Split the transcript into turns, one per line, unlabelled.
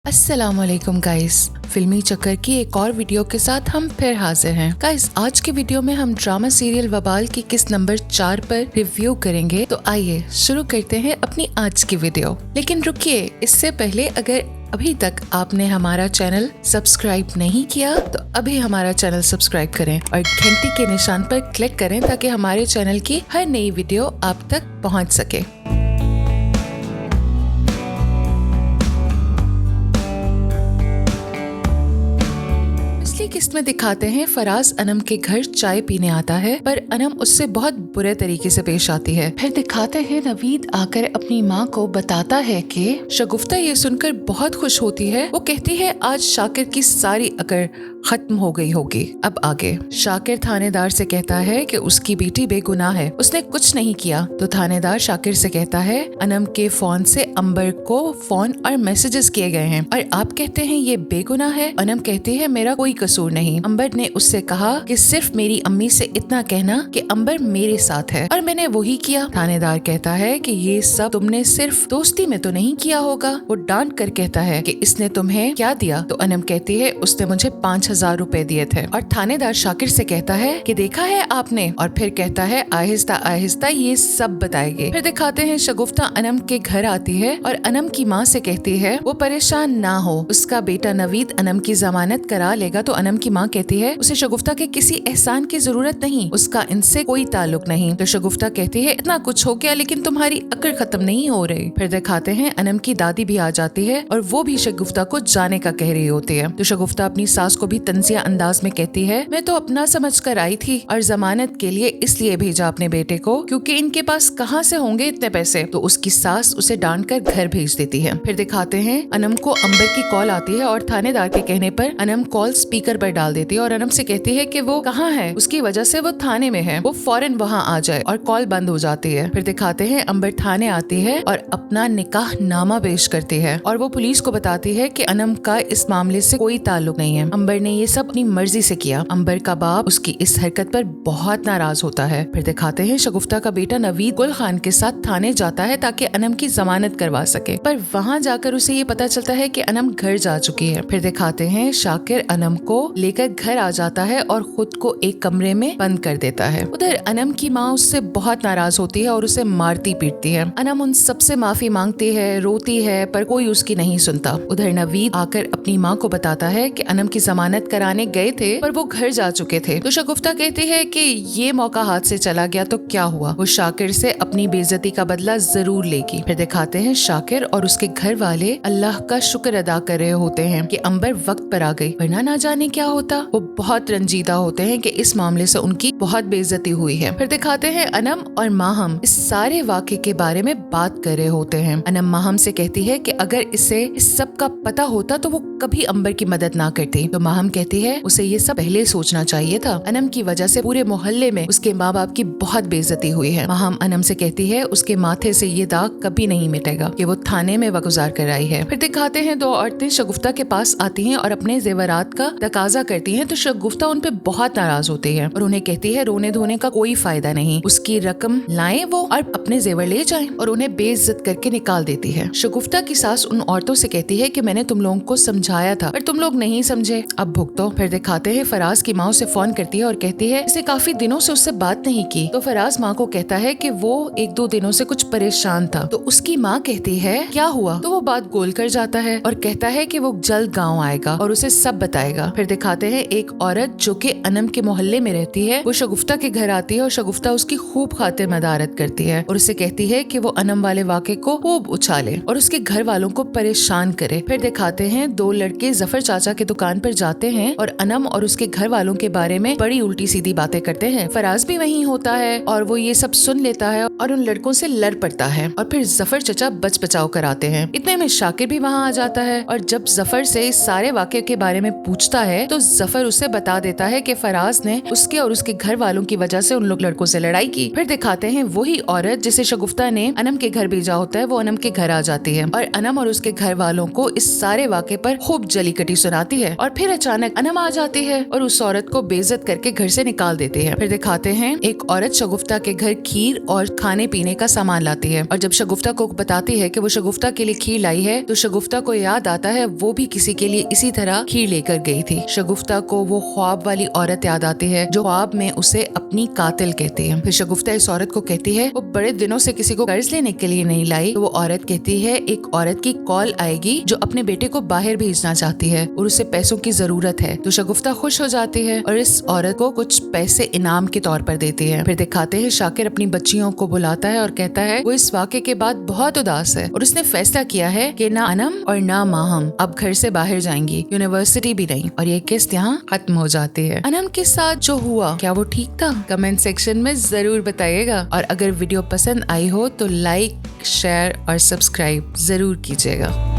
अस्सलाम वालेकुम गाइस, फिल्मी चक्कर की एक और वीडियो के साथ हम फिर हाजिर हैं। गाइस, आज के वीडियो में हम ड्रामा सीरियल वबाल की किस्त नंबर 4 पर रिव्यू करेंगे। तो आइए शुरू करते हैं अपनी आज की वीडियो। लेकिन रुकिए, इससे पहले अगर अभी तक आपने हमारा चैनल सब्सक्राइब नहीं किया तो अभी हमारा चैनल सब्सक्राइब करें और घंटी के निशान पर क्लिक करें ताकि हमारे चैनल की हर नई वीडियो आप तक पहुंच सके। किस्त में दिखाते हैं फराज अनम के घर चाय पीने आता है, पर अनम उससे बहुत बुरे तरीके से पेश आती है। फिर दिखाते हैं नवीद आकर अपनी माँ को बताता है कि शगुफ्ता ये सुनकर बहुत खुश होती है। वो कहती है आज शाकिर की सारी अकड़ खत्म हो गई होगी। अब आगे शाकिर थानेदार से कहता है कि उसकी बेटी बेगुनाह है, उसने कुछ नहीं किया। तो थानेदार शाकिर से कहता है अनम के फोन से अंबर को फोन और मैसेजेस किए गए हैं और आप कहते हैं ये बेगुनाह है। अनम कहती है मेरा कोई कसूर नहीं। अंबर ने उससे कहा कि सिर्फ मेरी अम्मी से इतना कहना कि अंबर मेरे साथ है और मैंने वही किया। थानेदार कहता है कि ये सब तुमने सिर्फ दोस्ती में तो नहीं किया होगा। वो डांट कर कहता है कि इसने तुम्हें क्या दिया। तो अनम कहती है उसने मुझे 5,000 रुपए दिए थे। और थानेदार शाकिर से कहता है कि देखा है आपने, और फिर कहता है आहिस्ता आहिस्ता ये सब बताएंगे। फिर दिखाते हैं शगुफ्ता अनम के घर आती है और अनम की माँ से कहती है वो परेशान ना हो, उसका बेटा नवीद अनम की जमानत करा लेगा। तो अनम की माँ कहती है उसे शगुफ्ता के किसी एहसान की जरूरत नहीं, उसका इनसे कोई ताल्लुक नहीं। तो शगुफ्ता कहती है इतना कुछ हो गया लेकिन तुम्हारी अकड़ खत्म नहीं हो रही। फिर दिखाते हैं अनम की दादी भी आ जाती है और वो भी शगुफ्ता को जाने का कह रही होती है। तो शगुफ्ता अपनी सास को भी तंजिया अंदाज में कहती है मैं तो अपना समझ कर आई थी और जमानत के लिए इसलिए भेजा अपने बेटे को क्योंकि इनके पास कहाँ से होंगे इतने पैसे। तो उसकी सास उसे डांट कर घर भेज देती है। फिर दिखाते हैं अनम को अंबर की कॉल आती है और थानेदार के कहने पर अनम कॉल स्पीकर पर डाल देती है और अनम से कहती है कि वो कहाँ है, उसकी वजह से वो थाने में है, वो फौरन वहाँ आ जाए। और कॉल बंद हो जाती है। फिर दिखाते हैं अंबर थाने आती है और अपना निकाह नामा पेश करती है और वो पुलिस को बताती है कि अनम का इस मामले से कोई ताल्लुक नहीं है, अंबर ने ये सब अपनी मर्जी से किया। अंबर का बाप उसकी इस हरकत पर बहुत नाराज होता है। फिर दिखाते हैं शगुफ्ता का बेटा नवीद गुल खान के साथ थाने जाता है ताकि अनम की जमानत करवा सके, पर वहाँ जाकर उसे ये पता चलता है कि अनम घर जा चुकी है। फिर दिखाते हैं शाकिर अनम को लेकर घर आ जाता है और खुद को एक कमरे में बंद कर देता है। उधर अनम की माँ उससे बहुत नाराज होती है और उसे मारती पीटती है। अनम उन सबसे माफी मांगती है, रोती है, पर कोई उसकी नहीं सुनता। उधर नवीद आकर अपनी माँ को बताता है कि अनम की जमानत कराने गए थे पर वो घर जा चुके थे। तो शगुफ्ता कहती है कि ये मौका हाथ से चला गया तो क्या हुआ, वो शाकिर से अपनी बेइज्जती का बदला जरूर लेगी। फिर दिखाते हैं शाकिर और उसके घर वाले अल्लाह का शुक्र अदा कर रहे होते हैं कि अंबर वक्त पर आ गई, वरना ना जाने क्या होता। वो बहुत रंजीदा होते हैं कि इस मामले से उनकी बहुत बेइज्जती हुई है। फिर दिखाते हैं अनम और माहम इस सारे वाक़े के बारे में बात कर रहे होते हैं। अनम माहम से कहती है कि अगर इसे इस सब का पता होता तो वो कभी अंबर की मदद ना करती। तो माहम कहती है उसे ये सब पहले सोचना चाहिए था, अनम की वजह से पूरे मोहल्ले में उसके माँ बाप की बहुत बेइज्जती हुई है। माहम अनम से कहती है उसके माथे से ये दाग कभी नहीं मिटेगा कि वो थाने में वगुजार कर आई है। फिर दिखाते हैं दो औरतें शगुफ्ता के पास आती हैं और अपने जेवरात का तकाजा करती हैं। तो शगुफ्ता उन पे बहुत नाराज होती है और उन्हें कहती है रोने धोने का कोई फायदा नहीं, उसकी रकम लाएं वो और अपने जेवर ले जाएं, और उन्हें बेइज्जत करके निकाल देती है। शगुफ्ता की सास उन औरतों से कहती है कि मैंने तुम लोगों को समझाया था पर तुम लोग नहीं समझे, अब भुगतो। फिर दिखाते हैं फराज की माँ उसे फोन करती है और कहती है इसे काफी दिनों से उससे बात नहीं की। तो फराज माँ को कहता है कि वो 1-2 दिनों से कुछ परेशान था। तो उसकी माँ कहती है क्या हुआ। तो वो बात गोल कर जाता है और कहता है कि वो जल्द गाँव आएगा और उसे सब बताएगा। फिर दिखाते हैं एक औरत जो कि अनम के मोहल्ले में रहती है, वो शगुफ्ता के घर आती है और शगुफ्ता उसकी खूब खातिर मदारत करती है और उसे कहती है कि वो अनम वाले वाक़े को खूब उछाले और उसके घर वालों को परेशान करे। फिर दिखाते हैं 2 लड़के जफर चाचा की दुकान पर जाते हैं और अनम और उसके घर वालों के बारे में बड़ी उल्टी सीधी बातें करते हैं। फराज भी वहीं होता है और वो ये सब सुन लेता है और उन लड़कों से लड़ पड़ता है और फिर जफर चचा बच बचाव कराते हैं। इतने में शाकिर भी वहाँ आ जाता है और जब जफर से इस सारे वाक़े के बारे में पूछता है तो जफर उसे बता देता है कि फराज ने उसके और उसके घर वालों की वजह से उन लोग लड़कों से लड़ाई की। फिर दिखाते हैं वही औरत जिसे शगुफ्ता ने अनम के घर भेजा होता है, वो अनम के घर आ जाती है और अनम और उसके घर वालों को इस सारे वाक़े पर खूब जली कटी सुनाती है और फिर अचानक अचानक अनम आ जाती है और उस औरत को बेइज्जत करके घर से निकाल देती है। फिर दिखाते हैं एक औरत शगुफ्ता के घर खीर और खाने पीने का सामान लाती है और जब शगुफ्ता को बताती है कि वो शगुफ्ता के लिए खीर लाई है तो शगुफ्ता को याद आता है वो भी किसी के लिए इसी तरह खीर लेकर गई थी। शगुफ्ता को वो ख्वाब वाली औरत याद आती है जो ख्वाब में उसे अपनी कातिल कहती है। फिर शगुफ्ता इस औरत को कहती है वो बड़े दिनों से किसी को कर्ज लेने के लिए नहीं लाई। तो वो औरत कहती है एक औरत की कॉल आएगी जो अपने बेटे को बाहर भेजना चाहती है और उसे पैसों की जरूरत है। तो शगुफ्ता खुश हो जाती है और इस औरत को कुछ पैसे इनाम के तौर पर देती है। फिर दिखाते हैं शाकिर अपनी बच्चियों को बुलाता है और कहता है वो इस वाक़े के बाद बहुत उदास है और उसने फैसला किया है कि ना अनम और ना माहम अब घर से बाहर जाएंगी, यूनिवर्सिटी भी नहीं। और ये किस्त यहाँ खत्म हो जाती है। अनम के साथ जो हुआ क्या वो ठीक था? कमेंट सेक्शन में जरूर बताइएगा और अगर वीडियो पसंद आई हो तो लाइक, शेयर और सब्सक्राइब जरूर कीजिएगा।